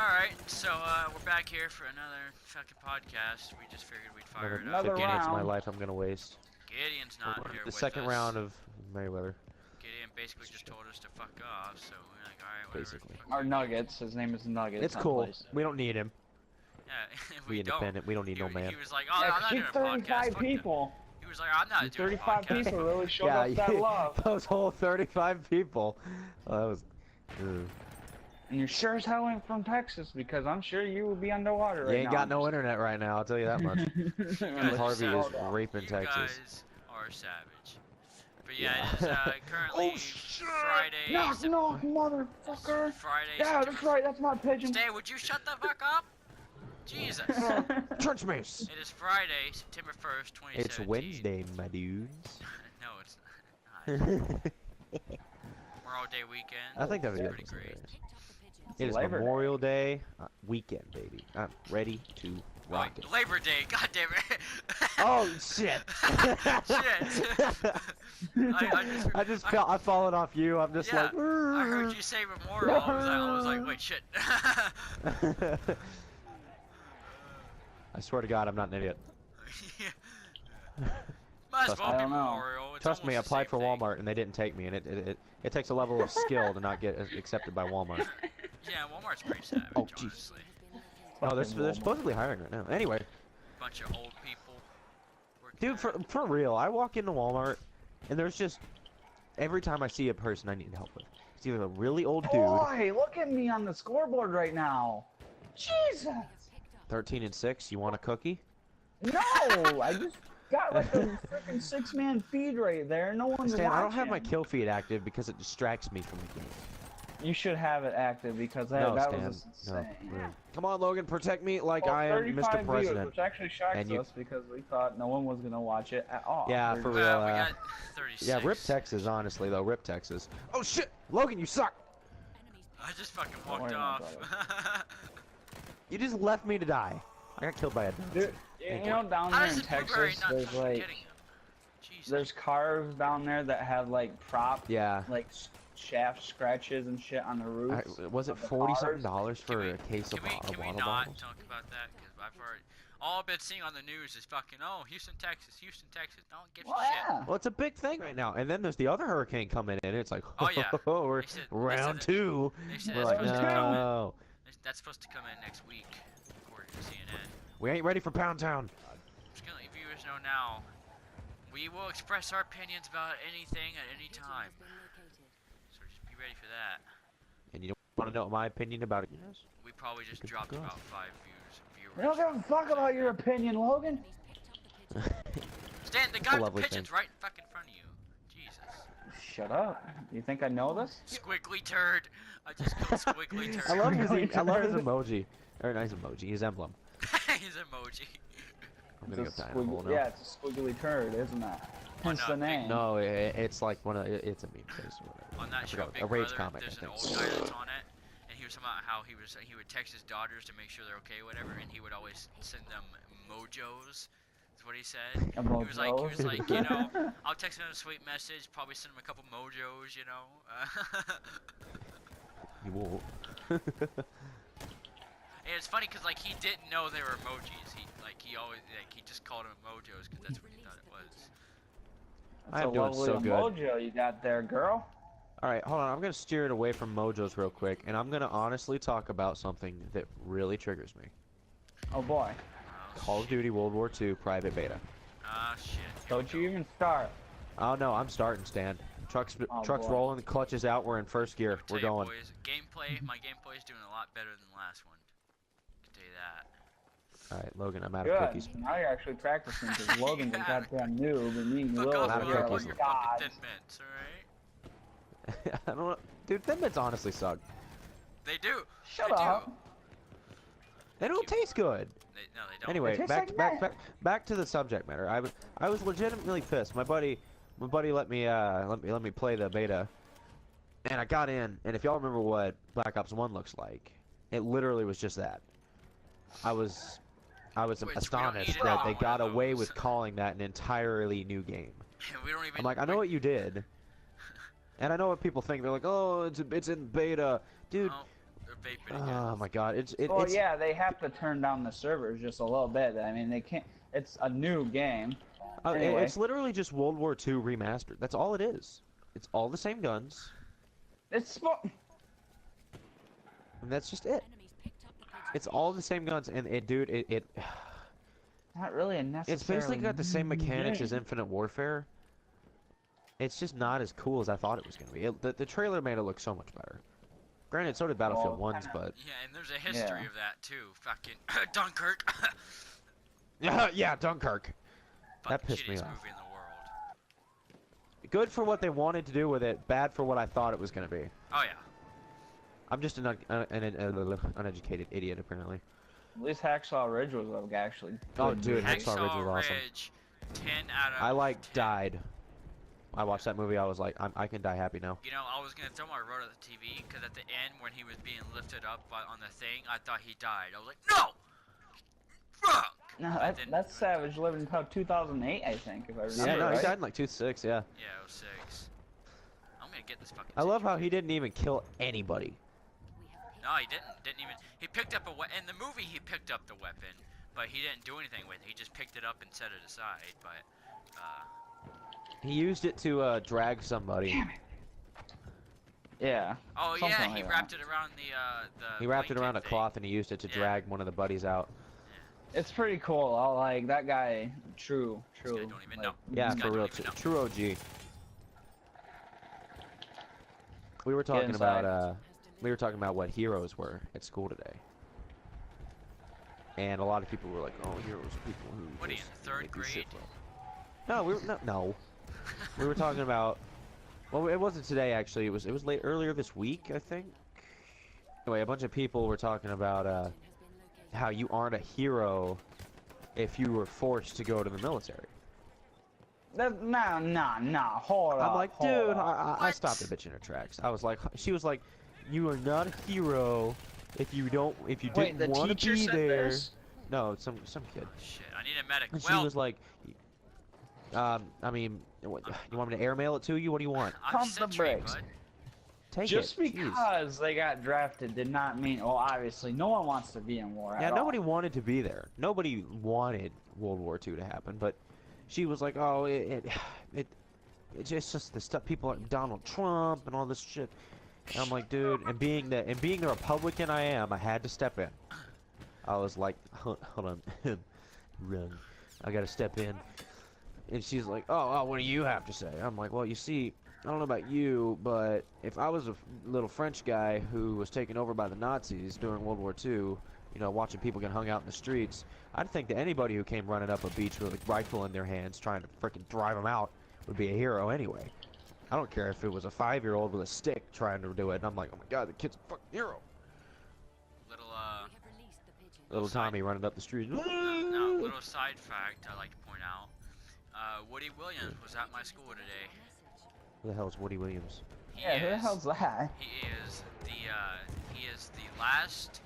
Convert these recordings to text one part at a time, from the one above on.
Alright, so we're back here for another fucking podcast. We just figured we'd fire it up. Another 50 minutes of my round. life I'm gonna waste. Gideon's not here The with second us. round of Mayweather. Gideon basically just told us to fuck off, so we're like, alright, whatever. Basically. fuck Our you. Nuggets. His name is Nuggets. It's not cool. Blaze. We don't need him. Yeah, We we don't. independent. We don't need no man. He was like, oh, Yeah, I'm not 'cause doing a podcast. 35 fuck them. people. He was like, I'm not doing a 35 podcast. people really showed Yeah, us that love. those whole 35 people. Oh, that was. Ugh. And you sure as hell ain't from Texas because I'm sure you would be underwater right now. You ain't got no internet right now. I'll tell you that much. guys Harvey are is savage. raping You Texas. guys are savage. But yeah, it is currently Friday. Knock, motherfucker. Friday. Yeah, that's right. That's my pigeon. Stay, would you shut the fuck up? Jesus. Church mace. It is Friday, September 1st, 2017. It's Wednesday, my dudes. No, it's not. Memorial Day weekend. I think that would be pretty great. It is Labor Day. Memorial Day weekend, baby. I'm ready to rock it. Labor Day, god damn it. Oh shit! Shit. I've fallen off you. I'm just Yeah, like. I heard you say Memorial. I was like, wait, shit. I swear to God, I'm not an idiot. Might as well I be don't know. Memorial. It's Trust me, I almost the applied for same thing. Walmart and they didn't take me, and it takes a level of skill to not get accepted by Walmart. Yeah, Walmart's pretty savage, Oh, jeez. honestly. Oh, they're Walmart. supposedly hiring right now. Anyway, Bunch of old people. working dude, there. for real, I walk into Walmart and there's just every time I see a person I need help with, it's either a really old dude, Boy, look at me on the scoreboard right now. Jesus. 13 and 6. You want a cookie? No, I just got like a freaking 6-man feed right there. No one's Stan, watching. I don't have my kill feed active because it distracts me from the game. You should have it active because that, No, that Stan. was No. insane. Come on, Logan, protect me like Well, I am 35 Mr. views, President. which actually shocks And you- us because we thought no one was gonna watch it at all. Yeah, We're for just- real. we got 36. Yeah, rip Texas, honestly, though. Rip Texas. Oh, shit! Logan, you suck! I just fucking Don't walked worry off. about You just left me to die. I got killed by a Nazi. Dude, you know down How there does in the blueberry Texas, not there's fucking like getting him? Jesus. there's cars down there that have like prop Yeah. like shaft scratches and shit on the roofs. Was it of the $40-something cars. for a case of Can we water not bottles? talk about that? Because I've already, all I've been seeing on the news is fucking, oh, Houston, Texas. Don't give Well, a shit. yeah. Well, it's a big thing right now. And then there's the other hurricane coming in. It's like, Oh, yeah. we're They said round that- 2. They said We're it's like, supposed to come in. no. That's supposed to come in next week, according to CNN. We ain't ready for Pound Town. Just gonna let viewers know now. We will express our opinions about anything at any time. So just be ready for that. And you don't want to know my opinion about it? Yes. We probably just Good dropped God. about 5 We don't viewers. give a fuck about your opinion, Logan. Stan, the guy with the lovely pigeon's thing. right fucking in front of you. Jesus. Shut up. You think I know this? Squiggly turd. I just called squiggly turd. I love his emoji. Or nice emoji. His emblem. His emoji. I'm gonna go It's a die in a hole squiggly, now. yeah, it's a squiggly turd, isn't it? Hence no, the big- name. No, it's like one of it's a meme face or whatever. On that I show, forgot. Big A Rage Brother, comic, there's I an think. old guy that's on it, and he was talking about how he would text his daughters to make sure they're okay, whatever, and he would always send them mojos. That's what he said. He was like, you know, I'll text him a sweet message, probably send him a couple mojos, you know. You won't. And it's funny because like he didn't know they were emojis. He just called them mojos because that's what he thought it was. That's I'm a doing lovely so good. mojo you got there, girl. Alright, hold on. I'm going to steer it away from mojos real quick, and I'm going to honestly talk about something that really triggers me. Oh boy. Oh, Call of Duty World War II Private Beta. Ah shit. Here Don't we you go. even start. Oh no, I'm starting, Stan. Truck's Oh, truck's boy. rolling, the clutch is out, we're in first gear. Tell We're you, going. boys, my gameplay is doing a lot better than the last one. I can tell you that. Alright, Logan, I'm out of Good. cookies. Now you're actually practicing because Logan's a Yeah. goddamn noob and me and Fuck Will off, Not a over Will. here cookies. Fuck like your gods. fucking Thin Mints, alright? I don't know. Dude, Thin Mints honestly suck. They do. Shut they up. Do. They don't taste good. No, they don't. Anyway, tastes back like back to the subject matter. I was legitimately pissed. My buddy let me play the beta, and I got in. And if y'all remember what Black Ops 1 looks like, it literally was just that. I was Which we don't astonished need that another they one got of away those. with calling that an entirely new game. we don't even. I'm like, I know what you did, and I know what people think. They're like, oh, it's in beta, dude. Oh, vaping again. Oh my god, it's Well, yeah, they have to turn down the servers just a little bit. I mean, they can't. It's a new game. Anyway. It's literally just World War II remastered. That's all it is. It's all the same guns. It's And that's just it. It's all the same guns, and dude, not really a necessary. it's basically got the same mechanics game. as Infinite Warfare. It's just not as cool as I thought it was gonna be. The trailer made it look so much better. Granted, so did Battlefield 1's, but yeah, and there's a history of that too. Fucking Dunkirk. yeah, Dunkirk. That pissed me off. Movie in the world. Good for what they wanted to do with it. Bad for what I thought it was gonna be. Oh yeah. I'm just an uneducated idiot, apparently. At least Hacksaw Ridge was actually. Oh, dude, Hacksaw Ridge was awesome. 10 out of I 10. died. I watched that movie. I was like, I can die happy now. You know, I was gonna throw my remote at the TV because at the end when he was being lifted up on the thing, I thought he died. I was like, no. Fuck. No, that's Savage lived until 2008, I think, if I remember. Yeah, no, right? he died in like 2006. Yeah. Yeah, 06. I'm gonna get this fucking. I love how he didn't even kill anybody. No, he didn't. Didn't even. He picked up a weapon. In the movie, he picked up the weapon, but he didn't do anything with it. He just picked it up and set it aside. But, He used it to drag somebody. Damn it. Yeah. Oh something yeah, like he that. wrapped it around the. He wrapped it around a thing. cloth and he used it to drag one of the buddies out. It's pretty cool. I like that guy. True. This guy don't even know. Yeah, This guy for don't real, even know. true OG. We were talking about what heroes were at school today. And a lot of people were like, "Oh, heroes are people who." What are you, just in third make you grade? shit well." No, we were no. We were talking about. Well, it wasn't today actually. It was earlier this week, I think. Anyway, a bunch of people were talking about how you aren't a hero if you were forced to go to the military. No, hold on. I'm like, dude, I stopped the bitch in her tracks. I was like, she was like, you are not a hero if you didn't want to be there. This? No, some kid. Shit, I need a medic. And she was like, I mean, what, you want me to airmail it to you? What do you want? I'm Pump the Sentry, brakes. bud. Take Just it. Jeez. because they got drafted did not mean. Well, obviously, no one wants to be in war. Yeah, at nobody all. wanted to be there. Nobody wanted World War II to happen, but she was like, oh, it's just the stuff people like Donald Trump and all this shit. And I'm like, dude, and being the Republican I am, I had to step in. I was like, hold on, run, I gotta step in. And she's like, oh, what do you have to say? I'm like, well, you see, I don't know about you, but if I was a little French guy who was taken over by the Nazis during World War II, you know, watching people get hung out in the streets, I'd think that anybody who came running up a beach with a rifle in their hands trying to frickin' drive them out would be a hero anyway. I don't care if it was a 5-year-old with a stick trying to do it, and I'm like, oh my god, the kid's a fucking hero. Little Tommy running up the street. No, little side fact I'd like to point out. Woody Williams was at my school today. Who the hell is Woody Williams? He Yeah, who the is- hell's that? He is the last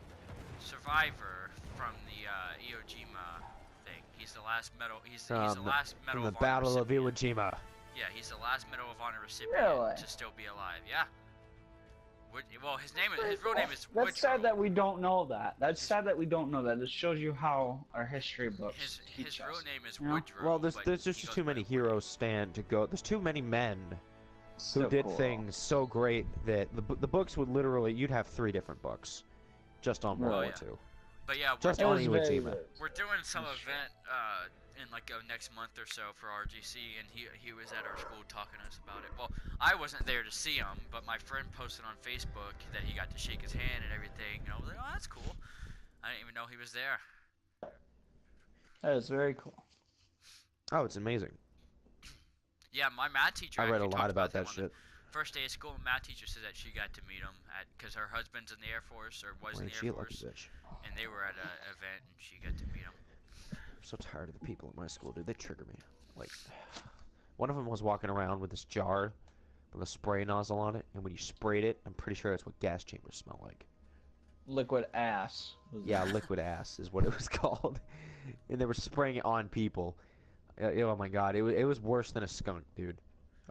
survivor from the Iwo Jima thing. He's the last medal. He's the last medal From the of honor Battle of recipient. Iwo Jima. Yeah, he's the last Medal of Honor recipient Really? to still be alive. Yeah. Well, his real name is That's Woodrow. sad that we don't know that. That's sad that we don't know that. It shows you how our history books His teach real us. name is You know? Woodrow. Well, there's but just he goes too many by Woody. heroes stand to go. There's too many men who So did cool. things so great that the books would literally, you'd have 3 different books just on World Oh, War yeah. II. But yeah, Just It on was Iwo very Jima. good. we're doing some That's true. event in like next month or so for RGC, and he was at our school talking to us about it. Well, I wasn't there to see him, but my friend posted on Facebook that he got to shake his hand and everything, and I was like, oh, that's cool. I didn't even know he was there. That is very cool. Oh, it's amazing. Yeah, my math teacher. I read a actually lot talked about him that on the shit. First day of school, my math teacher said that she got to meet him because her husband's in the Air Force or was Boy, in the she Air a lucky Force, bitch. and they were at an event and she got to meet him. I'm so tired of the people at my school, dude. They trigger me. Like, one of them was walking around with this jar with a spray nozzle on it, and when you sprayed it, I'm pretty sure that's what gas chambers smell like. Liquid ass. Yeah, liquid ass is what it was called. And they were spraying it on people. Oh my god, it was worse than a skunk, dude.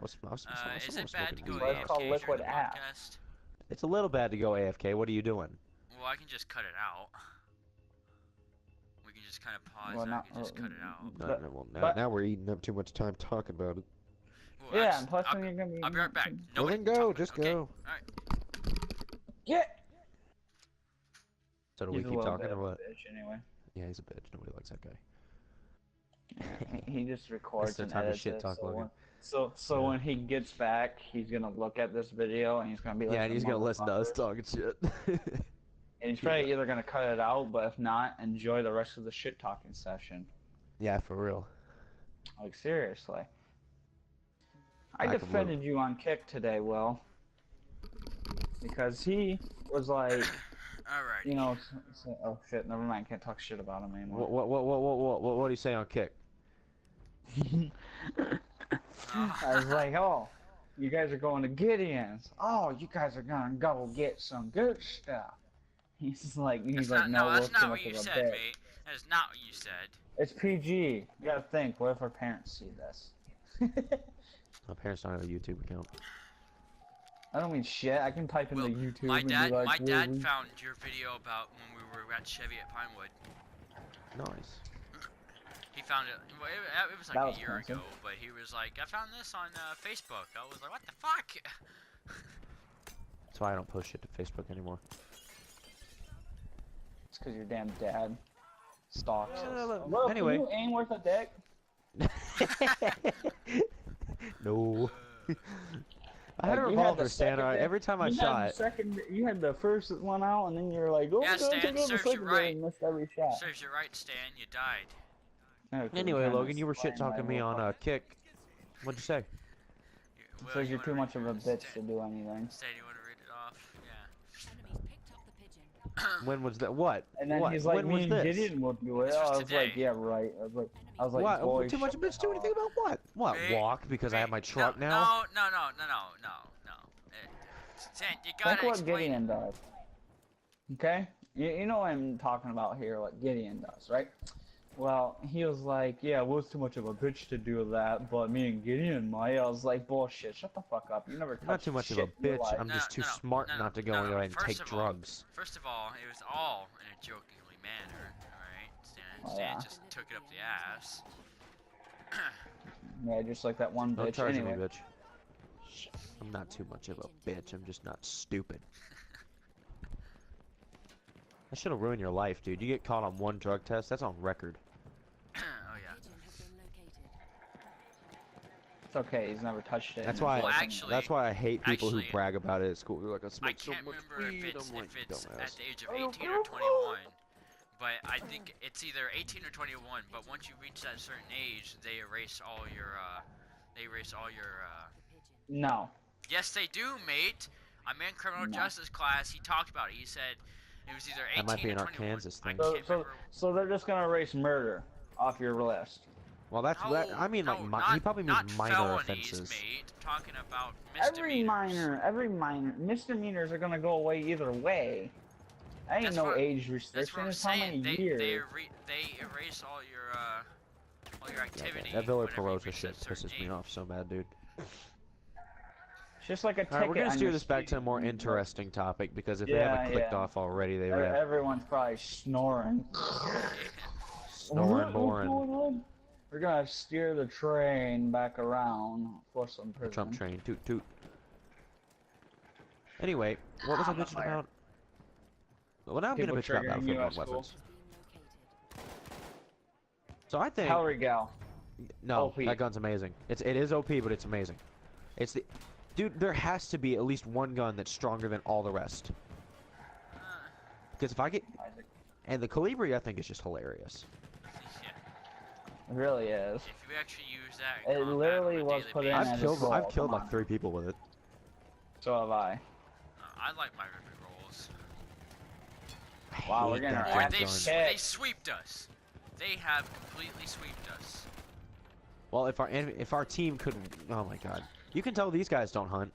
Is someone it was bad to smoking go weed. Well, it's called AFK liquid during the ass. podcast? It's a little bad to go AFK. What are you doing? Well, I can just cut it out. We can just kind of pause Well, and I not, can just cut it out. Now we're eating up too much time talking about it. Well, yeah, and plus then you're gonna be. I'll be right back. Well, then go. Just go. Alright. Get. So do He's we a keep little talking bit or of a what? bitch anyway. Yeah, he's a bitch. Nobody likes that guy. He just records the and time to edits shit it. talk Logan. So when he gets back, he's gonna look at this video and he's gonna be like, Yeah, and he's gonna listen to us talking shit. And he's probably either gonna cut it out, but if not, enjoy the rest of the shit talking session. Yeah, for real. Like seriously. I defended you on Kick today, Will. Because he was like, Alright. you know, oh shit, never mind, can't talk shit about him anymore. What do you say on Kick? I was like, oh, you guys are going to Gideon's. Oh, you guys are gonna go get some good stuff. He's like, no, that's not what you said, mate. That is not what you said. It's PG. You gotta think, what if our parents see this? My parents don't have a YouTube account. I don't mean shit. I can type in the YouTube my and dad, be like, my dad found your video about when we were at Chevy at Pinewood. Nice. He found it. Well, it was like a year ago, but he was like, I found this on Facebook. I was like, what the fuck? That's why I don't post shit to Facebook anymore. It's because your damn dad stalks us. Well, anyway. Can you aim worth a dick? No. I had a revolver, Stan. Every time I shot. You had the first one out, and then you're like, oh, yeah, Stan, serves you right. And missed every shot. Serves you right, Stan. You died. Okay, anyway, Logan, you were shit talking me on Kick. What'd you say? Says you're too much of a bitch to do anything. Stan, you want to read it off? Yeah. When was that? What? And then he's like, me and Gideon will do it. I was like, yeah, right. I was like, what? Boy, too much of a bitch do anything about what? What? Walk because I have my truck now? No. Stan, you gotta Think what explain. Gideon does. Okay? You know what I'm talking about here, what Gideon does, right? Well, he was like, yeah, it was too much of a bitch to do that, but me and Gideon might. I was like, bullshit, shut the fuck up. You never touched Not too much of a bitch. I'm just too smart not to go ahead and take drugs. First of all, it was all in a jokingly manner, alright? Stan just took it up the ass. Yeah, just like that one bitch. Don't charge anyway. me, bitch. I'm not too much of a bitch. I'm just not stupid. I should have ruined your life, dude. You get caught on one drug test, that's on record. Oh yeah. It's okay. He's never touched it. That's why. Well, actually, that's why I hate people who brag about it at school. They're like, I smoke so much weed. If it's dumbass. at the age of 18 or 21. But I think it's either 18 or 21. But once you reach that certain age, they erase all your. No. Yes, they do, mate. I'm in criminal justice class. He talked about it. He said it was either 18 that might be or an 21. Arkansas thing. So they're just gonna erase murder off your list. Well, that's I mean, like he probably means minor felonies, offenses. Mate. Talking about misdemeanors. Every minor misdemeanors are gonna go away either way. I ain't no age restriction. It's how many years. They erase all your activity. That Villa Perosa shit pisses me off so bad, dude. It's just like a ticket. Alright, we're gonna steer this back to a more interesting topic because if they haven't clicked off already, they would have. Everyone's probably snoring. Snoring, boring. We're gonna steer the train back around for some prison. Trump train, toot toot. Anyway, what was I bitching about? Well, now I'm gonna bitch about battlefield weapons. So I think. Hell Gal. No, OP. that gun's amazing. It is OP, but it's amazing. It's the. Dude, there has to be at least one gun that's stronger than all the rest. Because if I get... And the Calibri, I think, is just hilarious. Yeah. It really is. If you actually use that... It literally was put in as a roll. I've killed like 3 people with it. So have I. I like my rivet rolls. Wow, we're gonna... They sweeped us. They have completely sweeped us. Well, if our team could... Oh my god. You can tell these guys don't hunt.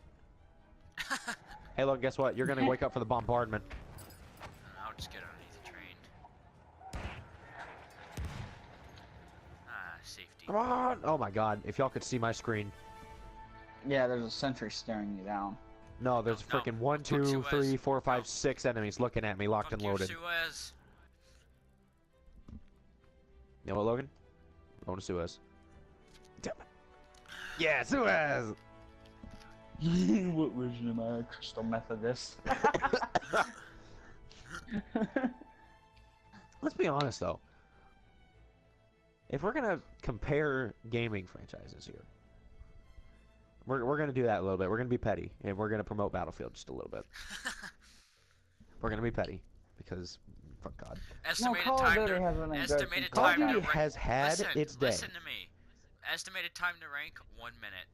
Hey, look, guess what? You're gonna wake up for the bombardment. I'll just get underneath the train. Safety. Come on! Oh my god, if y'all could see my screen. Yeah, there's a sentry staring you down. No, there's No, freaking 1, fuck 2, Suez. 3, 4, 5, No. 6 enemies looking at me, locked Fuck and you, loaded. Suez. You know what, Logan? I'm going to Suez. Damn it. Yeah, Suez! What version am I? Crystal Methodist. Let's be honest, though. If we're gonna compare gaming franchises here, we're gonna do that a little bit. We're gonna be petty, and we're gonna promote Battlefield just a little bit. We're gonna be petty, because, fuck God. Estimated Call of time Duty to hasn't been good estimated since Call of time to Duty rank. has had its day. Listen to me. Estimated time to rank 1 minute.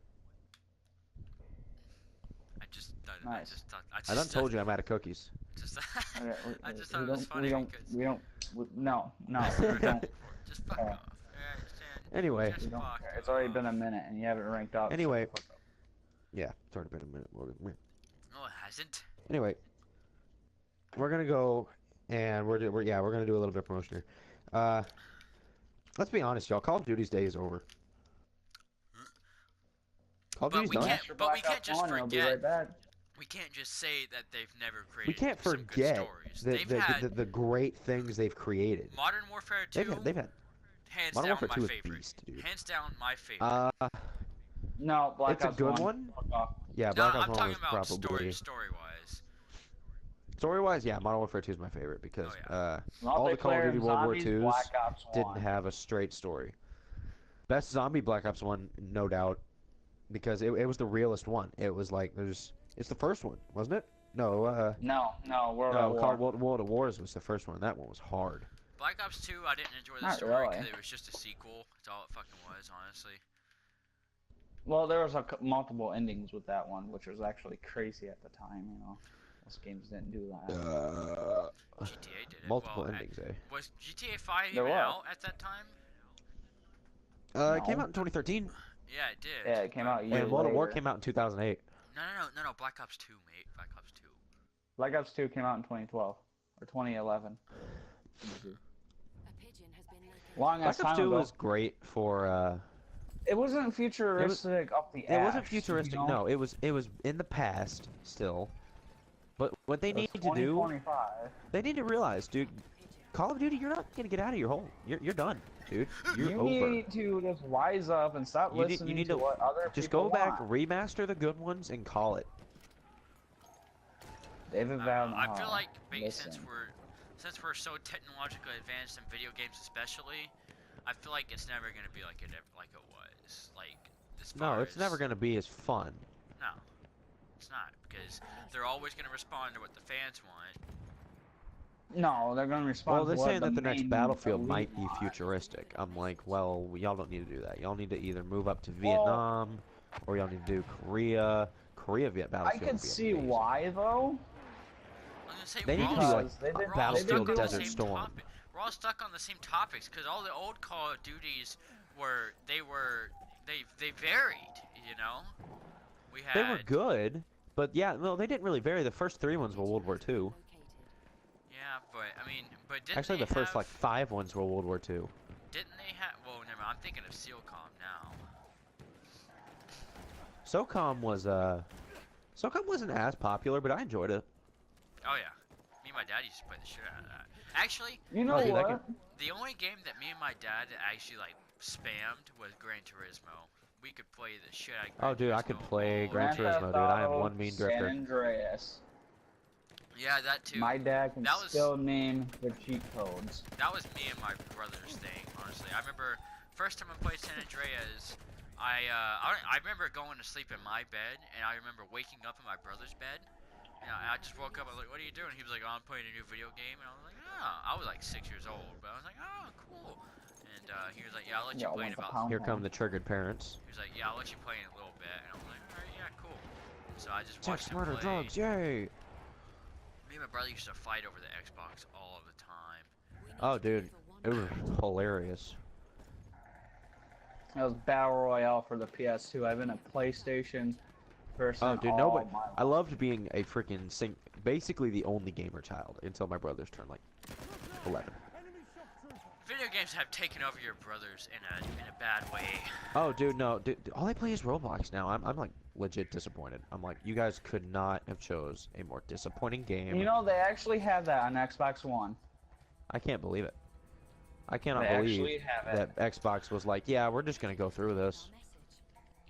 Nice. I done told you I'm out of cookies. I just thought it was funny because. No, we don't. Just fuck off. Anyway. Just We don't fuck care. It's already been a minute and you haven't ranked up. Anyway. Yeah, it's already been a minute. No, it hasn't. Anyway, we're gonna go, and we're gonna do a little bit of promotion here. Let's be honest, y'all. Call of Duty's day is over. Call of Duty's done. But we can't just I'll be forget. right back. We can't just say that they've never created. We can't some good forget stories. They've had the great things they've created. Modern Warfare 2. They've had. Hands Modern down Warfare my 2 is favorite. beast, dude. Hands down my favorite. No, Black It's a Ops good 1. one. Fuck off. Yeah, No, Black Ops I'm 1 talking was about probably. story-wise. Story-wise, yeah, Modern Warfare 2 is my favorite because Oh, all the Call of Multiplayer Duty and World War zombies, 2s Black Ops 1. didn't have a straight story. Best zombie Black Ops 1, no doubt, because it was the realest one. It was like it's the first one, wasn't it? No, No, World at War. World at Wars was the first one. That one was hard. Black Ops 2, I didn't enjoy the Not story really. because it was just a sequel. That's all it fucking was, honestly. Well, there was multiple endings with that one, which was actually crazy at the time. You know, most games didn't do that. GTA did it. Multiple well, endings, eh? Was GTA 5 There even were. out at that time? It came No. out in 2013, Yeah, it did. Yeah, it came out a year and World at War later. came out in 2008. No, Black Ops 2, mate. Black Ops 2. Black Ops 2 came out in 2012 or 2011. Long ass Black Ops time 2 ago. was great for. It wasn't futuristic up the ass. It wasn't futuristic. You know? No, it was in the past still. But what they It was need to do, 2025. they need to realize, dude, Call of Duty, you're not gonna get out of your hole. You're done, dude. You're You over. need to just wise up and stop listening need to to what other just people go back, want. remaster the good ones, and call it. David I Val. feel like listen. since we're so technologically advanced in video games, especially, I feel like it's never gonna be like it was. Like as far No, it's as, never gonna be as fun. No, it's not because they're always gonna respond to what the fans want. No, they're gonna respond. Well, they're to what saying that the next main Battlefield elite might be want. futuristic. I'm like, well, y'all don't need to do that. Y'all need to either move up to Vietnam, or y'all need to do Korea. Battlefield. I could would be see amazing. why though. I'm gonna say They need to do Because like they did- Battlefield they did Desert same Storm. topic. We're all stuck on the same topics because all the old Call of Duties they varied. You know, we had. They were good, but yeah, no, they didn't really vary. The first 3 ones were World War II. Yeah, but didn't Actually, they the first have, like 5 ones were World War II. Didn't they have? Well, never mind. I'm thinking of SEALCOM now. SOCOM wasn't as popular, but I enjoyed it. Oh yeah, me and my dad used to play the shit out of that. Actually, You know dude, that what? the only game that me and my dad actually like spammed was Gran Turismo. We could play the shit out of Gran Oh, dude, I Turismo could play all Gran day. Turismo, dude. I am one mean San drifter. Andreas. Yeah, that too. My dad can That was- still name the cheat codes. That was me and my brother's thing, honestly. I remember first time I played San Andreas, I remember going to sleep in my bed, and I remember waking up in my brother's bed. And I just woke up, I was like, what are you doing? He was like, oh, I'm playing a new video game. And I was like, oh. I was like 6 years old, but I was like, oh, cool. And he was like, yeah, I'll let you Yeah, play in once a about... pound. Here come the triggered parents. He was like, yeah, I'll let you play in a little bit. And I was like, alright, yeah, cool. So I just Sex, watched him murder, play. drugs, yay! Me and my brother used to fight over the Xbox all of the time. Oh, dude, it was hilarious. That was Battle Royale for the PS2. I've been a PlayStation person. Oh, dude, all nobody. my life. I loved being a freaking basically the only gamer child until my brothers turned like 11. Video games have taken over your brothers in a bad way. Oh, dude, no, dude, all I play is Roblox now. I'm like legit disappointed. I'm like, you guys could not have chose a more disappointing game. You know, they actually have that on Xbox One. I can't believe it. I cannot They believe actually have it. that Xbox was like, yeah, we're just gonna go through this.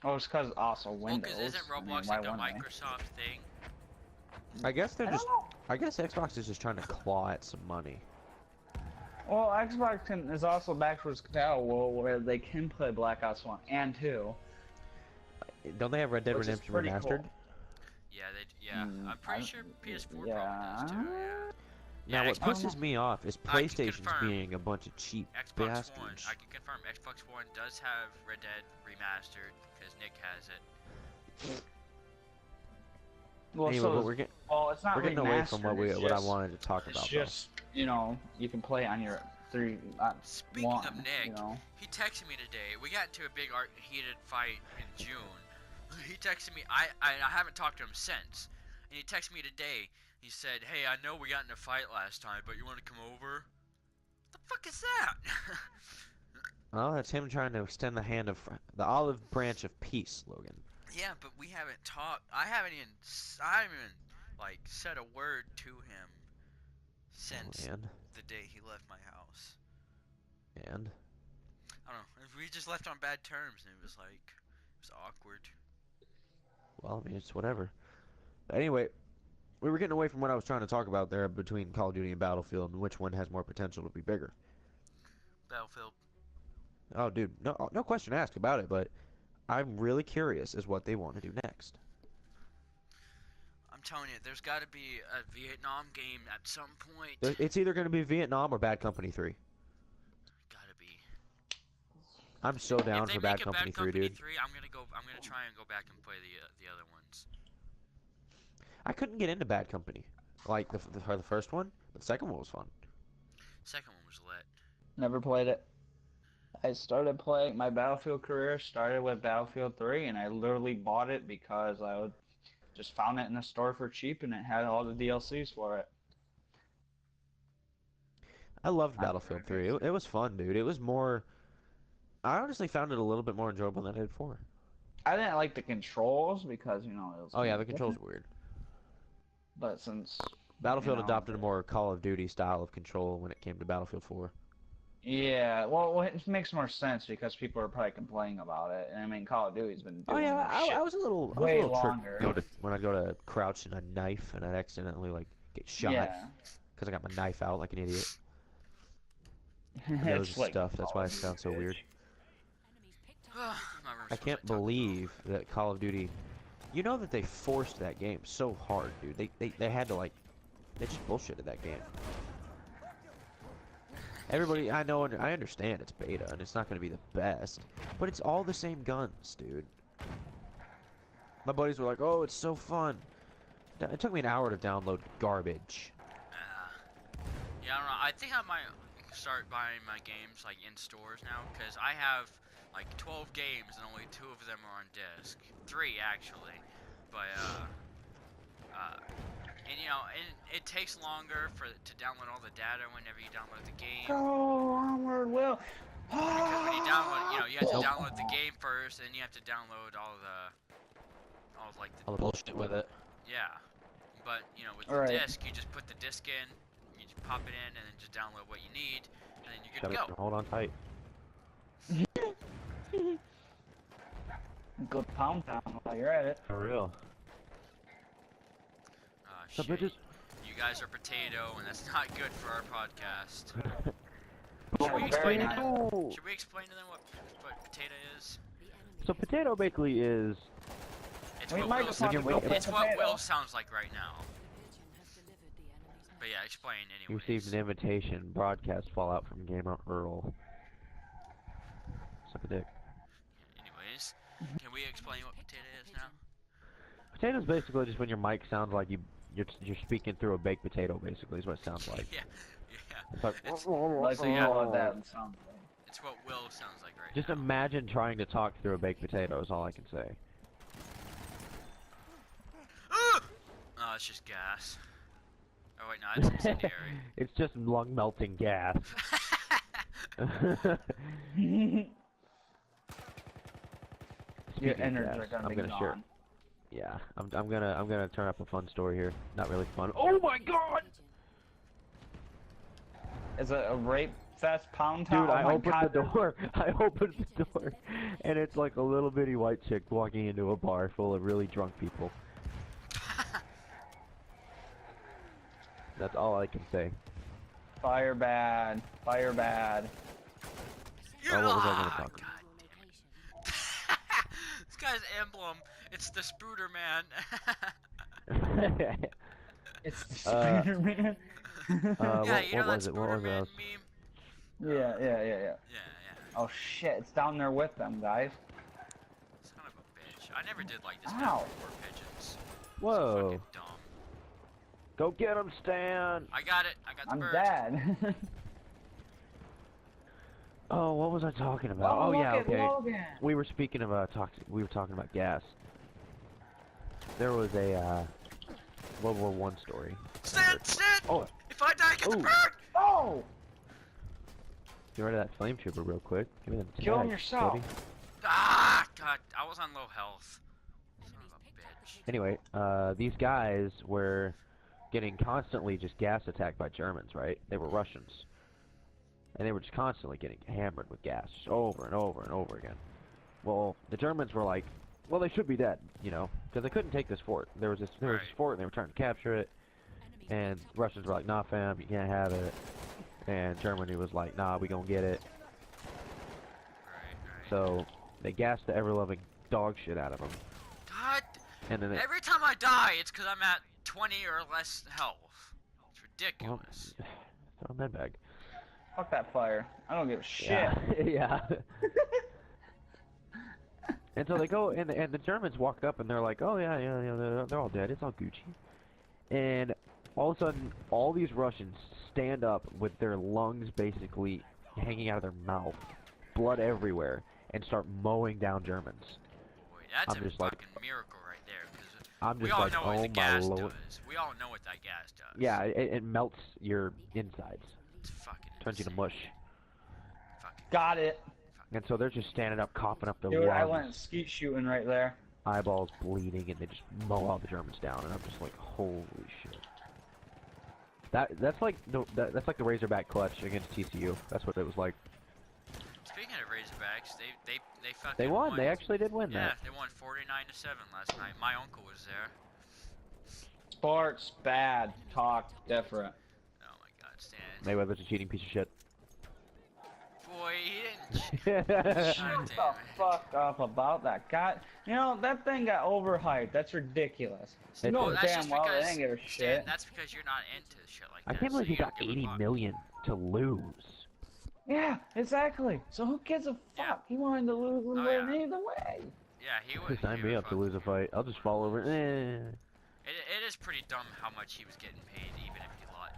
Oh, it's because also Windows. Well, 'cause isn't Roblox why like a wouldn't they? Microsoft thing? I guess they're I just. don't know. I guess Xbox is just trying to claw at some money. Well, Xbox is also backwards compatible where they can play Black Ops 1 and 2. Don't they have Red Dead Which is Redemption pretty Remastered? cool. Yeah, I'm pretty sure PS4 yeah. probably does too. Yeah. Now, Yeah, what Xbox pisses me off is I can PlayStation's confirm. being a bunch of cheap Xbox One, bastards. I can confirm Xbox One does have Red Dead Remastered because Nick has it. Well, Anyway, so but we're getting it's not we're getting away from what remastered, it's what I just- wanted to talk It's about. just, you know, you can play on your Speaking one, of Nick, you know. he texted me today. We got into a big heated fight in June. He texted me. I haven't talked to him since. And he texted me today. He said, "Hey, I know we got in a fight last time, but you want to come over?" What the fuck is that? though. Well, that's him trying to extend the hand of the olive branch of peace, Logan. Yeah, but we haven't talked. I haven't even like said a word to him since And the day he left my house. and I don't know. We just left on bad terms, and it was awkward. well, I mean, it's whatever. But anyway, we were getting away from what I was trying to talk about there between Call of Duty and Battlefield, and which one has more potential to be bigger. Battlefield. Oh, dude, no question asked about it, but I'm really curious as what they want to do next. I'm telling you, there's got to be a Vietnam game at some point. It's either going to be Vietnam or Bad Company 3. Gotta be. I'm so down If they for make Bad a Company 3, Bad Company dude. 3, I'm gonna try and go back and play the other ones. I couldn't get into Bad Company, like the first one, but the second one was fun. Second one was lit. Never played it. I started playing, my Battlefield career started with Battlefield 3, and I literally bought it because just found it in the store for cheap, and it had all the DLCs for it. I loved Battlefield 3. It was fun, dude. It was more. I honestly found it a little bit more enjoyable than I did before. I didn't like the controls because, you know, it was Oh yeah, kinda the controls different. were weird. But since Battlefield you know, adopted a more Call of Duty style of control when it came to Battlefield 4. yeah, well, it makes more sense because people are probably complaining about it. And I mean, Call of Duty's been doing this shit I was a little way tripped longer. when I go to crouch in a knife and I'd accidentally like get shot Yeah. because I got my knife out like an idiot. That was It's like stuff. That's why it Call of sounds so Duty, weird. My room's I so can't tight. believe that Call of Duty. You know that they forced that game so hard, dude. They had to like. They just bullshitted that game. Everybody, I know, I understand it's beta and it's not going to be the best, but it's all the same guns, dude. My buddies were like, "Oh, it's so fun." It took me an hour to download garbage. Yeah, I don't know. I think I might start buying my games like in stores now because I have like 12 games and only 2 of them are on disc. 3 actually, but and you know, it takes longer to download all the data whenever you download the game. Oh, onward, Will. Because when you download, you know, you have to download the game first, and you have to download all All the bullshit with it. yeah. But you know, with All the right. disc, you just put the disc in, you just pop it in, and then just download what you need, and then you're good to go. Hold on tight. Go to Pound Town while you're at it. For real. So Shit. bitches. You guys are potato, and that's not good for our podcast. Should we explain to them? Potato. Should we explain to them what potato is? So potato basically is. It's We what might Will, just want to go for it's what potato. Will sounds like right now. But yeah, explain You anyways. received an invitation. Broadcast fallout from Gamer Earl. Suck a dick. Anyways, can we explain what potato is now? Potato's basically just when your mic sounds like you're speaking through a baked potato. Basically, is what it sounds like. Yeah. It's like. Like, you know what that sounds like. It's what Will sounds like right Just now. imagine trying to talk through a baked potato. Is all I can say. Oh, it's just gas. Oh wait, no, it's incendiary. It's just lung melting gas. Your Speaking of innards gas, are gonna I'm be gonna share. gone. Yeah, I'm gonna turn up a fun story here. Not really fun. Oh my god! Is it a rape fest pound town? Dude, Oh I my opened god. the door. I opened the door, and it's like a little bitty white chick walking into a bar full of really drunk people. That's all I can say. Fire bad. Fire bad. Oh, what was I gonna talk God this guy's emblem, it's the Spooder Man. about? It's the Spider-Man. Yeah, you know what that was it? What Spooder was Man it? meme? Yeah. Yeah. Oh shit, it's down there with them, guys. Son of a bitch. I never did like this Ow. map for pigeons. Whoa! So fucking dumb. Go get him, Stan! I got it. I got the I'm bird. dead. Oh, what was I talking about? Oh, yeah, look at okay. Logan. We were speaking about we were talking about gas. There was a World War I story. Stand! Oh, If I die, get the Ooh. bird! Oh! get rid of that flame trooper real quick. Give me them Kill him tags, yourself. buddy. Ah! God, I was on low health. Son of a bitch. Anyway, these guys were getting constantly just gas attacked by Germans, right? They were Russians. And they were just constantly getting hammered with gas, just over and over and over again. Well, the Germans were like, well, they should be dead, you know, because they couldn't take this fort. There was this fort, and they were trying to capture it. And the Russians were like, nah, fam, you can't have it. And Germany was like, nah, we gonna get it. Right. So they gassed the ever-loving dog shit out of them. God, And then every time I die, it's because I'm at 20 or less health. It's ridiculous. throw a med bag. Fuck that fire. I don't give a shit. Yeah. And so they go, and the Germans walk up, and they're like, oh yeah, they're all dead. It's all Gucci. And all of a sudden, all these Russians stand up with their lungs basically hanging out of their mouth, blood everywhere, and start mowing down Germans. Boy, that's I'm a just like- fucking miracle right there. Because I'm we just all like, know what oh the my gas lord. does. We all know what that gas does. Yeah, it melts your insides, It's fucking turns you to insane. mush. Fucking Got it. And so they're just standing up, coughing up their Dude, I lungs, went skeet shooting right there. eyeballs bleeding, and they just mow all the Germans down. And I'm just like, holy shit. That's like that's like the Razorback clutch against TCU. That's what it was like. Speaking of Razorbacks, they fucking They won. They actually did win Yeah, that. they won 49-7 last night. My uncle was there. Sports bad. Talk different. Oh my God, Stan. Mayweather's a cheating piece of shit. Boy, he didn't. Shut God the damn it. fuck up about that. God, you know, that thing got overhyped. That's ridiculous. You know Well, that's damn just well because, they ain't give a Stan, shit. that's because you're not into shit like I that. can't so believe he you got don't give a 80 fuck. million to lose. Yeah, exactly. So who gives a fuck? Yeah. He wanted to lose and Oh, win yeah. either way. Yeah, he would. Sign he me would up to fuck- lose a fight. I'll just fall over. It is pretty dumb how much he was getting paid, even if he lost.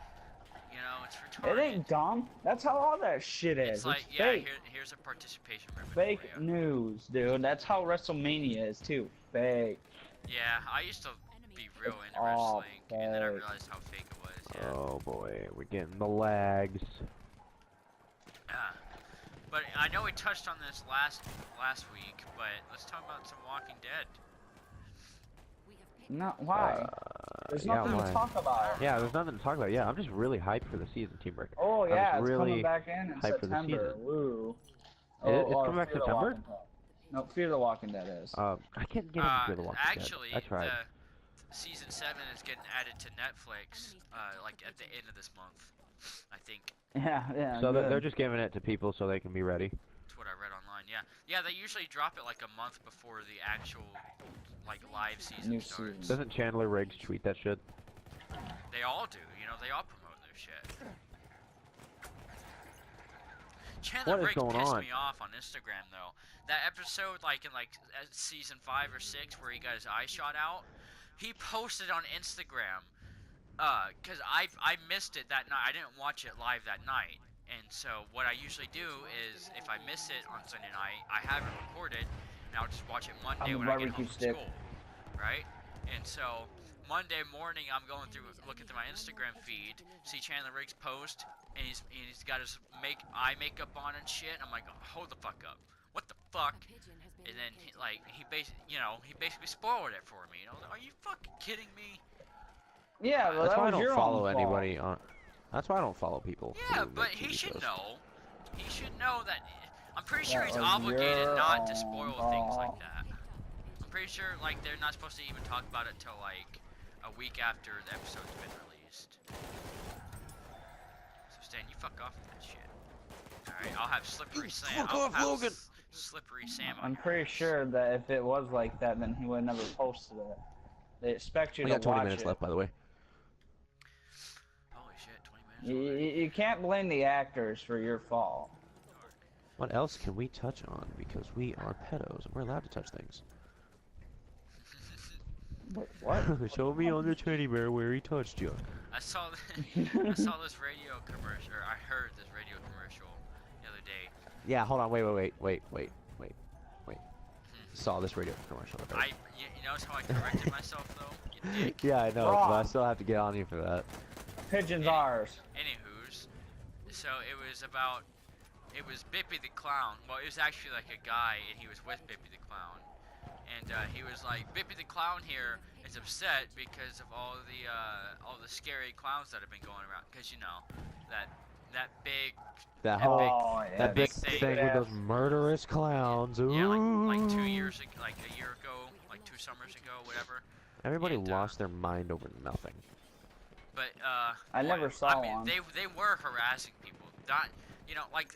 You know, it's retarded. It ain't dumb. That's how all that shit is. It's like, it's yeah, fake. here's a participation ribbon Fake for you. news, dude. That's how WrestleMania is too. Fake. Yeah, I used to be real It's into all wrestling, and then I fake. realized how fake it was. Yeah. Oh boy, we're getting the lags. Yeah. But I know we touched on this last week, but let's talk about some Walking Dead. No, why? There's yeah, nothing why? to talk about. Yeah, there's nothing to talk about. Yeah, I'm just really hyped for the season, Team Breaker. Oh I'm yeah, just it's really coming back in hyped for the September. season. Woo. It's or coming back Fear the September? Walking Dead. No, Fear the Walking Dead is. I can't get into Fear the Walking Actually, Dead. I tried. the season 7 is getting added to Netflix, like at the end of this month, I think. Yeah. So good. they're just giving it to people so they can be ready. That's what I read online. Yeah, they usually drop it like a month before the actual like live season New starts. season. Doesn't Chandler Riggs tweet that shit? They all do. You know, they all promote their shit. Chandler What is Riggs going pissed on? me off on Instagram though. That episode, like in season 5 or 6, where he got his eye shot out, he posted on Instagram. Cause I missed it that night. I didn't watch it live that night. And so what I usually do is, if I miss it on Sunday night, I have it recorded, and I'll just watch it Monday when I get home from school, right? And so Monday morning, I'm going through, looking through my Instagram feed, see Chandler Riggs post, and he's got his eye makeup on and shit. I'm like, hold the fuck up. what the fuck? And then he basically spoiled it for me. Are you fucking kidding me? Yeah, well, that's that why I was don't your follow own anybody on. That's why I don't follow people. Yeah, who but make he TV should shows. know. He should know that. I'm pretty sure That he's was obligated your not to own spoil things like fault. that. I'm pretty sure like they're not supposed to even talk about it till like a week after the episode's been released. So Stan, you fuck off with that shit. Alright, I'll have Slippery Sam. Fuck off, Logan! Slippery Sam on I'm your pretty ass. sure that if it was like that, then he would never posted it. They expect you I to got 20 watch minutes it. left, by the way. Holy shit, 20 minutes already. You can't blame the actors for your fault. What else can we touch on? Because we are pedos and we're allowed to touch things. Wait, what? Show me on the teddy bear where he touched you. I saw this radio commercial, or I heard this radio commercial the other day. Yeah, hold on, wait. Saw this radio commercial. Okay. You notice how I corrected myself though? You dick. Yeah, I know, Wrong. but I still have to get on you for that. Pigeon's ours. Anywho's, so it was Bippy the Clown. Well, it was actually like a guy, and he was with Bippy the Clown. And he was like, Bippy the Clown here is upset because of all the scary clowns that have been going around. Cause you know, that big That big thing. thing with those murderous clowns. Ooh. Yeah, like 2 years ago, like a year ago, like 2 summers ago, whatever. Everybody and, lost their mind over nothing. But I never saw one. They were harassing people. Not, like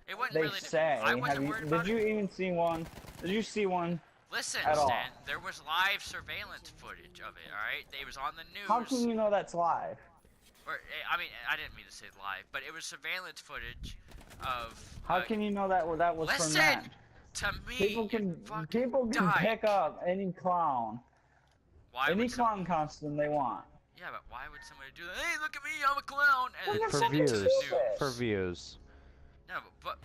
it wasn't They really. say. I wasn't worried about did you it. even see one? Did you see one? Listen, at all? Stan, there was live surveillance footage of it. All right, it was on the news. How can you know that's live? Or, I mean, I didn't mean to say live, but it was surveillance footage of. How can you know that was from listen that? to me. People can pick up any clown, any clown costume they want. Yeah, but why would somebody do that? Hey, look at me, I'm a clown. And Well, then they're For send it to the views. news. For views. No, but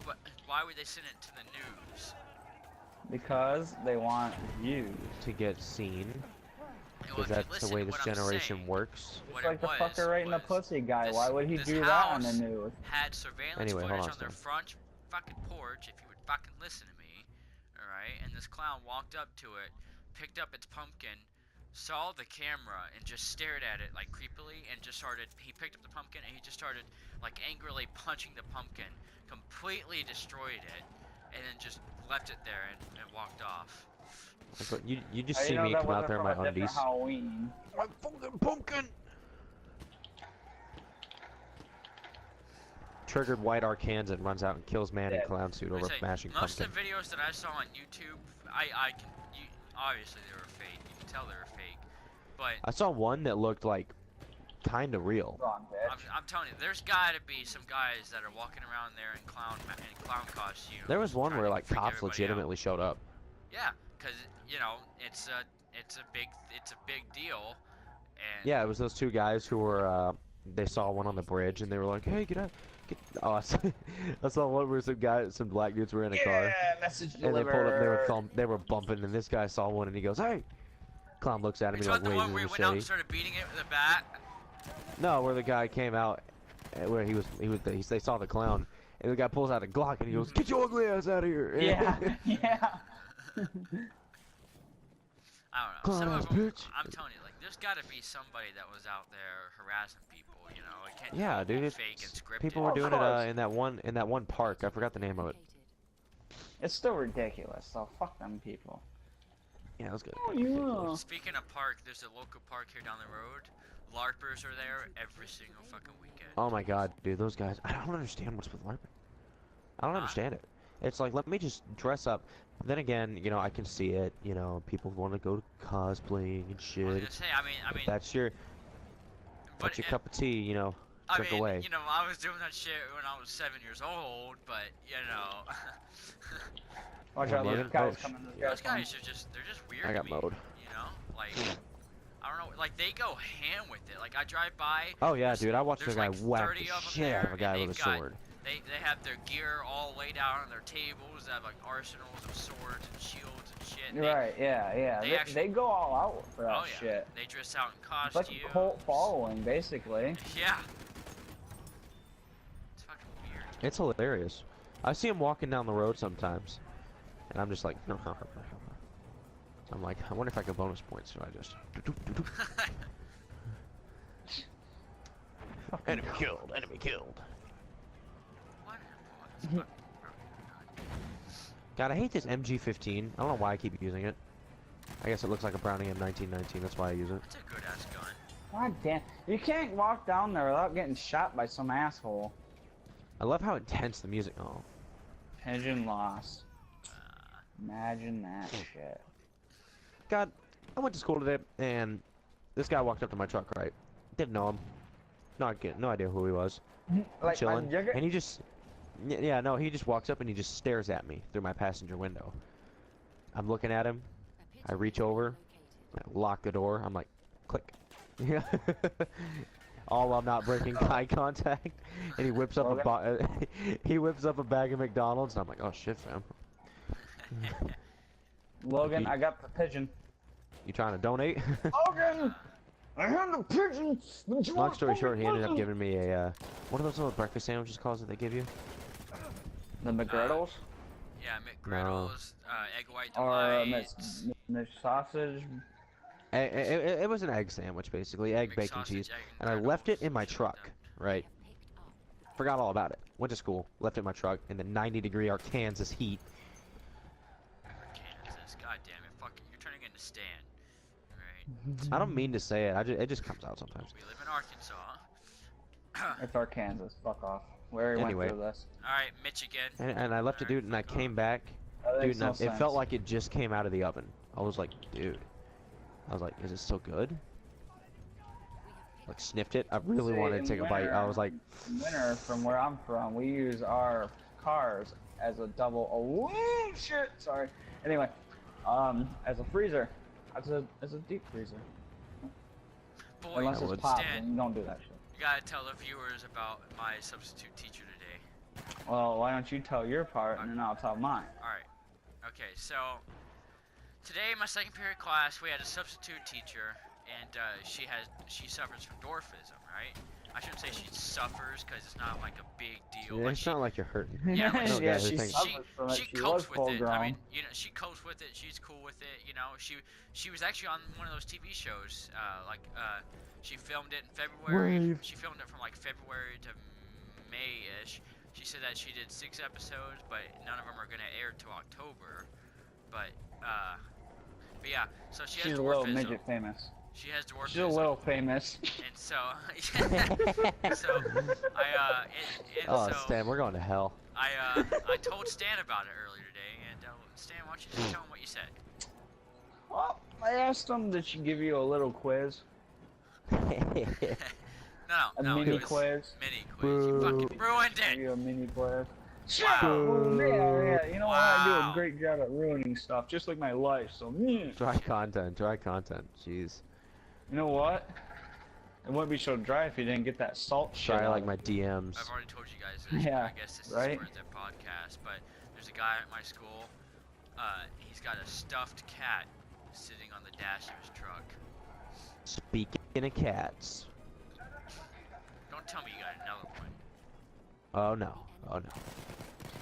why would they send it to the news? Because they want views. To get seen. Well, Because if you that's the listen way to this what I'm generation saying, works. what It's like it the was fucker right in the was pussy guy. this- Why would he this do that on the house news? had surveillance Anyway, hold footage on, on their Stan. front fucking porch, if you would fucking listen to me, alright? And this clown walked up to it, picked up its pumpkin, saw the camera, and just stared at it, like, creepily, and just started, he picked up the pumpkin, and he just started, like, angrily punching the pumpkin, completely destroyed it, and then just left it there and walked off. Like, you just I see know me that come out wasn't there in from my a different undies. Halloween. My fucking pumpkin! Triggered white Arcans and runs out and kills man in Yeah. clown suit I over say, smashing most pumpkin. of the videos that I saw on YouTube, obviously they were fake. You can tell they were fake, but I saw one that looked like kinda real. Wrong, bitch. I'm telling you, there's got to be some guys that are walking around there in clown costumes. There was one trying where to like freak cops everybody legitimately showed up. out. Yeah, because it's a big deal. And Yeah, it was those two guys who were they saw one on the bridge and they were like, "Hey, get out!" Oh, I saw one where some black dudes were in a car. Yeah, message And they delivered. pulled up, they were bumping, and this guy saw one, and he goes, "Hey!" Clown looks at him, It's he like not the waves one where he his went out and machete. started beating it with a bat. No, where the guy came out, where they saw the clown, and the guy pulls out a Glock, and he goes, "Get your ugly ass out of here!" Yeah, yeah. I don't know. Clown Some ass of them, bitch. I'm telling you, like, there's got to be somebody that was out there harassing people. It can't Yeah, all be dude, fake and scripted. people were Of doing course. it in that one park. I forgot the name of it. It's still ridiculous, so fuck them people. Yeah, it was good. Oh, yeah. Speaking of park, there's a local park here down the road. LARPers are there every single fucking weekend. Oh my god, dude, those guys. I don't understand what's with LARPing. I don't understand it. It's like, let me just dress up. Then again, I can see it. People want to go to cosplaying and I was shit. gonna say, I mean, That's your but cup of tea. I Drink mean, away. I was doing that shit when I was 7 years old, but Watch out, Logan? those guys Oh, coming. those guys are they're just weird. I got to me, mowed. Like, I don't know, like they go ham with it. Like I drive by. Oh yeah, there's- dude, I watched a there's guy like whack 30 the of them shit out of a there, guy and with a they've got- sword. They have their gear all laid out on their tables. They have like arsenals of swords and shields and shit. Right, yeah. they They, actually- go all out for that Oh yeah. shit. They dress out in It's costumes. like a cult following, basically. Yeah. It's fucking weird. It's hilarious. I see him walking down the road sometimes, And I'm just like, I'm like, I wonder if I get bonus points. So I just. Enemy killed. Enemy killed. God, I hate this MG15. I don't know why I keep using it. I guess it looks like a Browning M1919. That's why I use it. That's a good ass gun. God damn! You can't walk down there without getting shot by some asshole. I love how intense the music. Oh. Pigeon lost. Imagine that shit. God, I went to school today, and this guy walked up to my truck, right? Didn't know him. No idea who he was. Like Chilling, and he just, yeah, no, he just walks up and he just stares at me through my passenger window. I'm looking at him. I reach over, I lock the door. I'm like, click. All while not breaking eye contact, and he whips up he whips up a bag of McDonald's, and I'm like, oh shit, fam. Logan, I got the pigeon. You trying to donate? Logan, I had the pigeon. Long story short, he ended up giving me a what are those little breakfast sandwiches called that they give you? The McGriddles? Yeah, McGriddles, egg white Or delights. sausage. It was an egg sandwich, basically, egg, bacon, cheese, and I left it in my truck, right? Forgot all about it. Went to school, left it in my truck in the 90-degree Arkansas heat. Arkansas, god damn it, fuck it, you're turning into Stan. Right? I don't mean to say it. It just comes out sometimes. We live in Arkansas. It's Arkansas. Fuck off. Where Anyway. went through this? Alright, Michigan. And I left it, dude, and I came back, dude, and it felt like it just came out of the oven. I was like, dude. I was like, is it still good? Like, sniffed it. I really wanted to take a bite. I was like... Winter, from where I'm from, we use our cars as a double... Oh, shit! Sorry. Anyway, as a freezer. As a deep freezer. Boy, Unless it's popped, Stan, and you don't do that shit. you gotta tell the viewers about my substitute teacher today. Well, why don't you tell your part, and then I'll tell mine. Alright. Okay, so... Today, my second period class, we had a substitute teacher, and she suffers from dwarfism, right? I shouldn't say she suffers, because it's not like a big deal. Yeah, But it's not like you're hurting. Yeah, but Yeah, she suffers from it. she She copes was with it. I full-grown. mean, you know, she copes with it. She's cool with it. You know, she was actually on one of those TV shows. She filmed it in February. Wave. She filmed it from like February to May-ish. She said that she did 6 episodes, but none of them are gonna air till October. But yeah, so she has She's a little dwarfism. midget famous. She has dwarfism. She's a little famous. And so, so Oh, so, Stan, we're going to hell. I told Stan about it earlier today, and Stan, why don't you just tell him what you said? Well, I asked him, did she give you a little quiz? No, A no, mini it was quiz? mini quiz. You fucking ruined Give it. you a mini quiz? Wow. Yeah, you know what? I do Wow. a great job at ruining stuff, just like my life, so yeah. Dry content, jeez. You know what? It wouldn't be so dry if you didn't get that salt shit Try out like of my it. DMs. I've already told you guys this, Yeah, but I guess this right? is worth that podcast, but there's a guy at my school, he's got a stuffed cat sitting on the dash of his truck. Speaking of cats. Don't tell me you got another one. Oh no, oh no.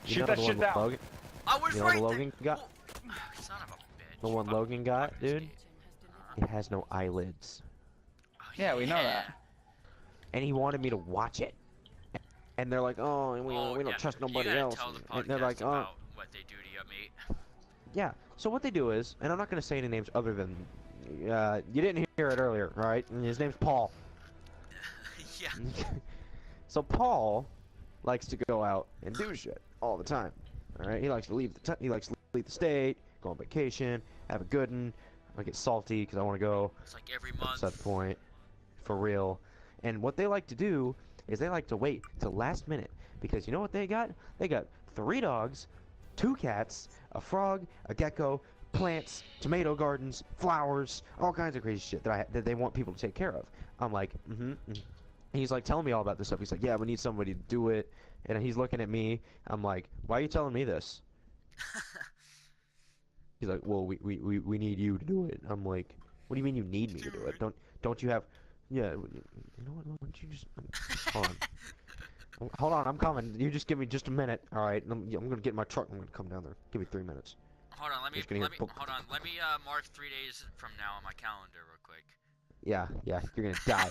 You Shoot know that the shit one down. Logan, I was you know right what there. Logan got? Oh, son of a bitch. The one Fuck- Logan got, fucking dude? escape. It has no eyelids. Oh, Yeah, we know that. And he wanted me to watch it. And they're like, oh, we don't yeah. trust You nobody gotta else. tell the And they're podcast like, oh. about what they do to you, mate. Yeah, so what they do is, and I'm not going to say any names other than, you didn't hear it earlier, right? And his name's Paul. Yeah. So Paul likes to go out and do shit all the time. All right, he likes to leave the state, go on vacation, have a good one. I get salty because I want to go. It's like every month. That's the point, for real. And what they like to do is they like to wait till last minute because you know what they got? They got 3 dogs, 2 cats, a frog, a gecko, plants, tomato gardens, flowers, all kinds of crazy shit that they want people to take care of. I'm like, He's like telling me all about this stuff. He's like, yeah, we need somebody to do it. And he's looking at me. I'm like, why are you telling me this? He's like, well, we need you to do it. I'm like, what do you mean you need me to do it? Don't you have? Yeah, you know what? Why don't you just hold on? Hold on, I'm coming. You just give me just a minute. All right, I'm gonna get in my truck. I'm gonna come down there. Give me 3 minutes. Hold on, let me Just gonna hear hold on. Let me mark 3 days from now on my calendar real quick. Yeah, you're gonna die.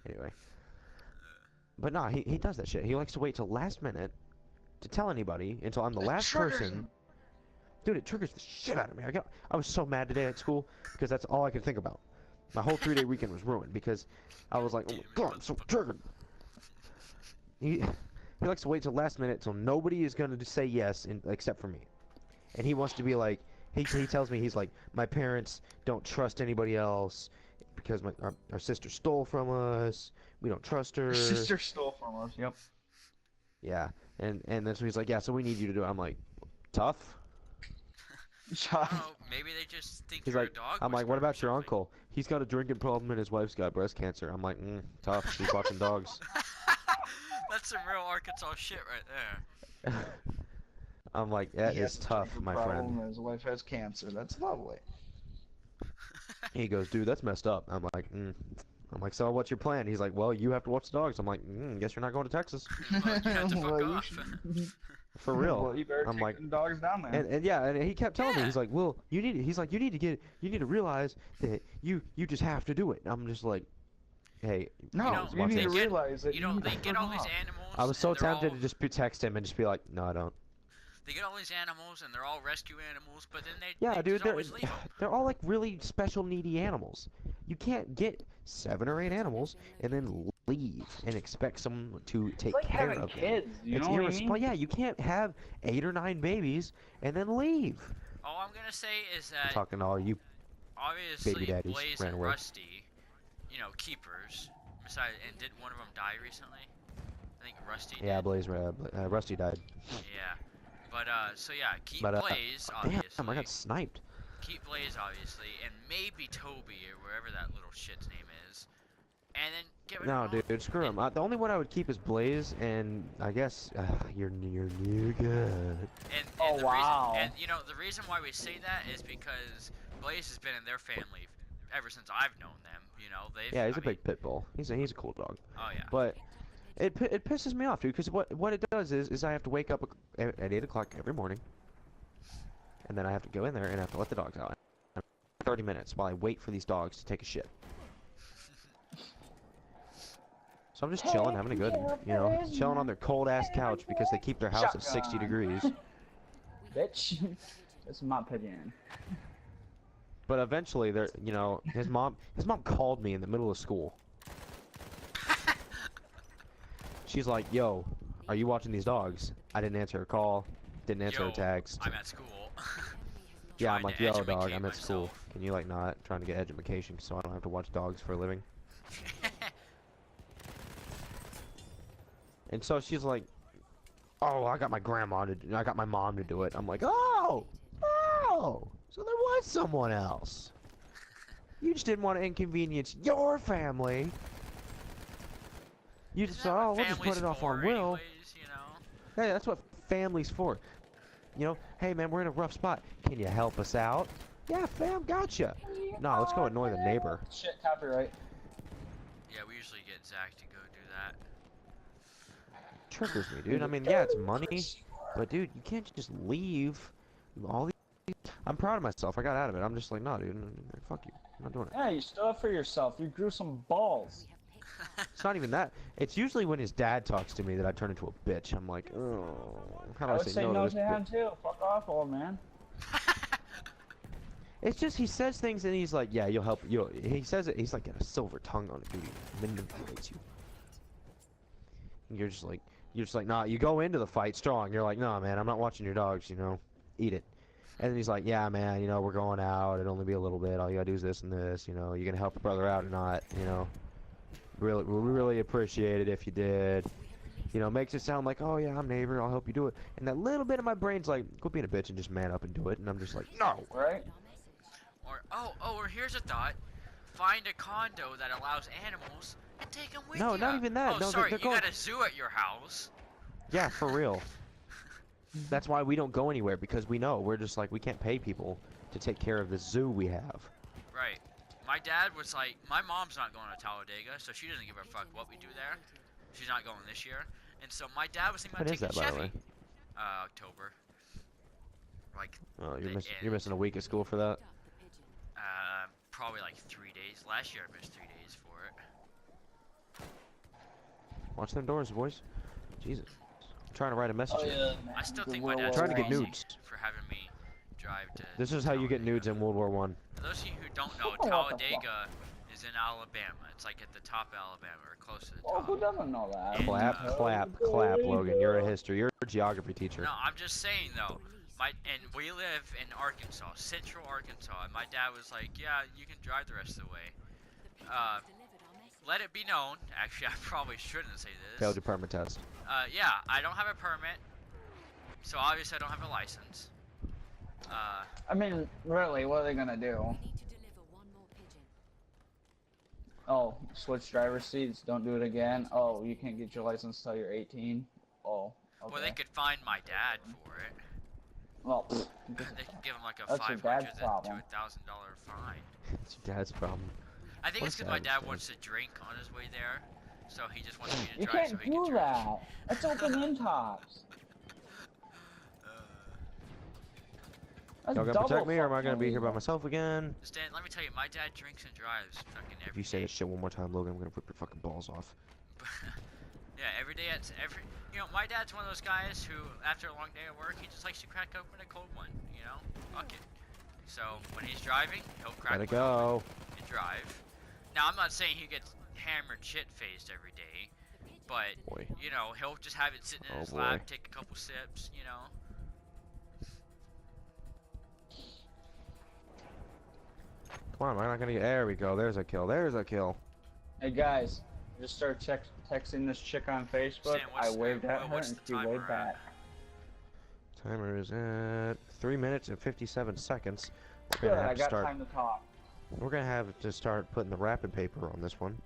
Anyway. But nah, he does that shit. He likes to wait till last minute to tell anybody until I'm the last person. Dude, it triggers the shit out of me. I was so mad today at school because that's all I could think about. My whole 3-day weekend was ruined because I was like, oh my god, I'm so triggered. He likes to wait till last minute till nobody is gonna say yes except for me. And he wants to be like, he tells me, he's like, my parents don't trust anybody else because our sister stole from us. We don't trust her. Your sister stole from us. Yep. Yeah, and then so he's like, yeah, so we need you to do it. I'm like, tough. I don't know, maybe they just think He's you're like, a dog. I'm like, what about your uncle? He's got a drinking problem and his wife's got breast cancer. I'm like, tough. He's watching dogs. That's some real Arkansas shit right there. I'm like, that is tough, my friend. His wife has cancer. That's lovely. He goes, dude, that's messed up. I'm like, so what's your plan? He's like, well, you have to watch the dogs. I'm like, guess you're not going to Texas. Well, you have to fuck off. For real. Well, you better I'm take like, the dogs down there. and yeah, and he kept telling me, he's like, well, you need to realize that you just have to do it. And I'm just like, hey, no, you need to realize that they get all these animals. I was so tempted to just text him and just be like, no, I don't. They get all these animals and they're all rescue animals, but then yeah, dude, just always leave them. They're all like really special needy animals. You can't get 7 or 8 animals and then leave and expect someone to take care of kids, them. you know what I mean? Yeah, you can't have 8 or 9 babies and then leave. All I'm gonna say is that I'm talking to all you obviously baby daddies Blaze ran and away. Rusty, did one of them die recently? I think Rusty did. Yeah, Rusty died. Yeah. But, so yeah, keep But, Blaze, obviously. damn, I got sniped. Keep Blaze, obviously, and maybe Toby, or wherever that little shit's name is. And then get rid of them all. Dude, screw him. The only one I would keep is Blaze, and I guess, your new god. And the reason why we say that is because Blaze has been in their family ever since I've known them, Yeah, he's a big pit bull. He's a cool dog. Oh, yeah. But it pisses me off, dude, because what it does is I have to wake up at 8 o'clock every morning, and then I have to go in there and I have to let the dogs out. 30 minutes while I wait for these dogs to take a shit. So I'm just chilling, having a good, chilling on their cold-ass couch because they keep their house at 60 degrees. Bitch. That's my opinion. But eventually, his mom called me in the middle of school. She's like, yo, are you watching these dogs? I didn't answer her call, didn't answer her text. I'm at school. Yeah, I'm like, yo, dog, I'm at school. Can you, not trying to get education so I don't have to watch dogs for a living? And so she's like, oh, I got my mom to do it. I'm like, oh, so there was someone else. You just didn't want to inconvenience your family. You just thought, oh, we'll just put it off on Will. Hey, that's what family's for. Hey man, we're in a rough spot. Can you help us out? Yeah, fam, gotcha. No, let's go annoy the neighbor. Shit, copyright. Yeah, we usually get Zach to go do that. Triggers me, dude. I mean, yeah, it's money, but dude, you can't just leave all these. I'm proud of myself. I got out of it. I'm just like, no, dude, fuck you. I'm not doing it. Yeah, you stood up for yourself. You grew some balls. It's not even that. It's usually when his dad talks to me that I turn into a bitch. I'm like, oh, how do I say no to him too. Fuck off, old man. It's just he says things and he's like, yeah, you'll help. He says it. He's like got a silver tongue on it, dude. He manipulates you. And you're just like, nah. You go into the fight strong. You're like, no, man, I'm not watching your dogs. Eat it. And then he's like, yeah, man, we're going out. It'll only be a little bit. All you gotta do is this and this. You gonna help your brother out or not? We really appreciate it if you did. Makes it sound like, oh yeah, I'm neighbor, I'll help you do it. And that little bit of my brain's like, quit being a bitch and just man up and do it. And I'm just like, no. Right? Or here's a thought. Find a condo that allows animals and take them with you. No, not even that. Oh, no, sorry, they're you got a zoo at your house. Yeah, for real. That's why we don't go anywhere, because we know. We're just like, we can't pay people to take care of the zoo we have. Right. My dad was like, my mom's not going to Talladega, so she doesn't give a fuck what we do there. She's not going this year. And so my dad was thinking about taking Chevy. October. like Oh, the you're missing a week of school for that. Probably like 3 days. Last year I missed 3 days for it. Watch them doors, boys. Jesus. I'm trying to write a message. Oh, yeah, I still the think my World dad's War trying to get crazy nudes. for having me drive to. This is how you get nudes in World War One. For those of you who don't know, What the Talladega is in Alabama. It's like at the top of Alabama, or close to the Oh, top. who doesn't know that? And, Clap, Logan. You're a history. You're a geography teacher. No, I'm just saying though. And we live in Arkansas, Central Arkansas, and my dad was like, "Yeah, you can drive the rest of the way." Let it be known. Actually, I probably shouldn't say this. Failed your permit test. Yeah, I don't have a permit, so obviously I don't have a license. I mean, really, what are they gonna do? Oh, switch driver seats, don't do it again. Oh, you can't get your license till you're 18. Oh, okay. Well, they could find my dad for it. Well, They could give him like a that's your $500 dad's to problem. $1,000 fine. It's your dad's problem. I think it's What's because my that? dad wants to drink on his way there, so he just wants me to You drive can't so he can do drive. that. That's open end tops. That's Y'all gonna double protect me, or am I gonna be fucking here by illegal. myself again? Stan, let me tell you, my dad drinks and drives fucking If every you say day. this shit one more time, Logan, I'm gonna rip your fucking balls off. Yeah, every day at every. You know, my dad's one of those guys who, after a long day at work, he just likes to crack open a cold one. You know, fuck it. So when he's driving, he'll crack Let it one go. open and drive. Now I'm not saying he gets hammered shit faced every day, but Boy. you know, he'll just have it sitting in Oh, his boy. lap, take a couple sips. You know. Come on, am I not gonna get? There we go. There's a kill. There's a kill. Hey guys, just start texting this chick on Facebook. Stan, what's I waved at her what's and the she timer waved at? back. Timer is at 3 minutes and 57 seconds. We're Good, gonna I have to got start. time to talk. We're gonna have to start putting the wrapping paper on this one.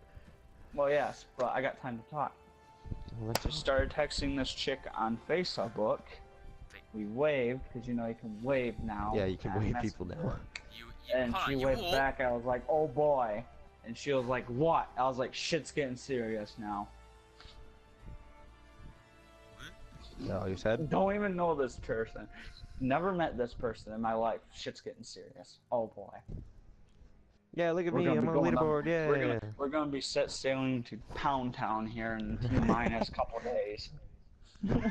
Well, yes, but I got time to talk. Let's Just started texting this chick on Facebook. We waved, because you know you can wave now. Yeah, you can on wave Messenger. people now. And hold she on, waved back, I was like, oh boy. And she was like, what? I was like, shit's getting serious now. Is that all you said? Don't even know this person. Never met this person in my life. Shit's getting serious. Oh boy. Yeah, look at We're me. gonna I'm be on the going up- leaderboard. Yeah. We're gonna be set sailing to Pound Town here in minus couple days. We're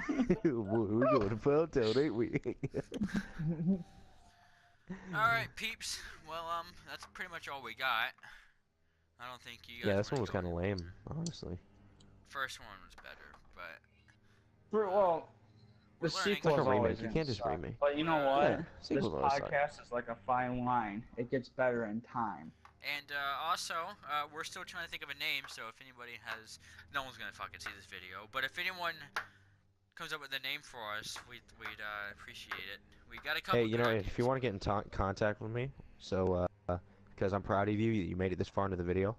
going to Pound Town, ain't we? Alright, peeps. Well, that's pretty much all we got. I don't think you guys. Yeah, this one wanna was go kind of any- lame, honestly. First one was better, but Well, the We're learning. sequel It's like is a remake, always you gonna can't just suck. remake. But you know what? Yeah, This sequels always suck. podcast is like a fine wine. It gets better in time. and also we're still trying to think of a name. So if anybody has, no one's gonna fucking see this video. But if anyone comes up with a name for us, we'd appreciate it. We got a couple. Hey, you know, good if you want to get in contact with me, so, because I'm proud of you, you made it this far into the video.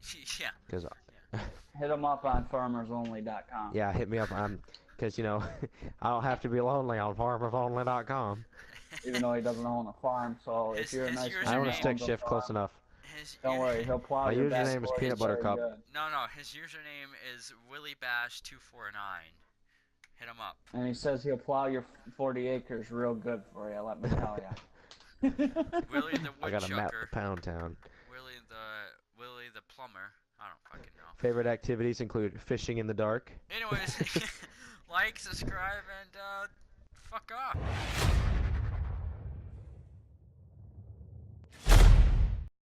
ideas. Yeah. Because, Hit them up on farmersonly.com. yeah, hit me up on, because, you know, I don't have to be lonely on farmersonly.com. Even though he doesn't own a farm, so if you're a His nice username- man I own a that stick owns shift farm, close enough. Don't worry, he'll plow My your username back is for you Peanut so Butter Cup. good. No, his username is WillyBash249. Hit him up. And he says he'll plow your 40 acres real good for you, let me tell you. Willie the I got a map Woodchucker. for Pound Town. Willie the Plumber. I don't fucking know. Favorite activities include fishing in the dark. Anyways, like, subscribe, and fuck off.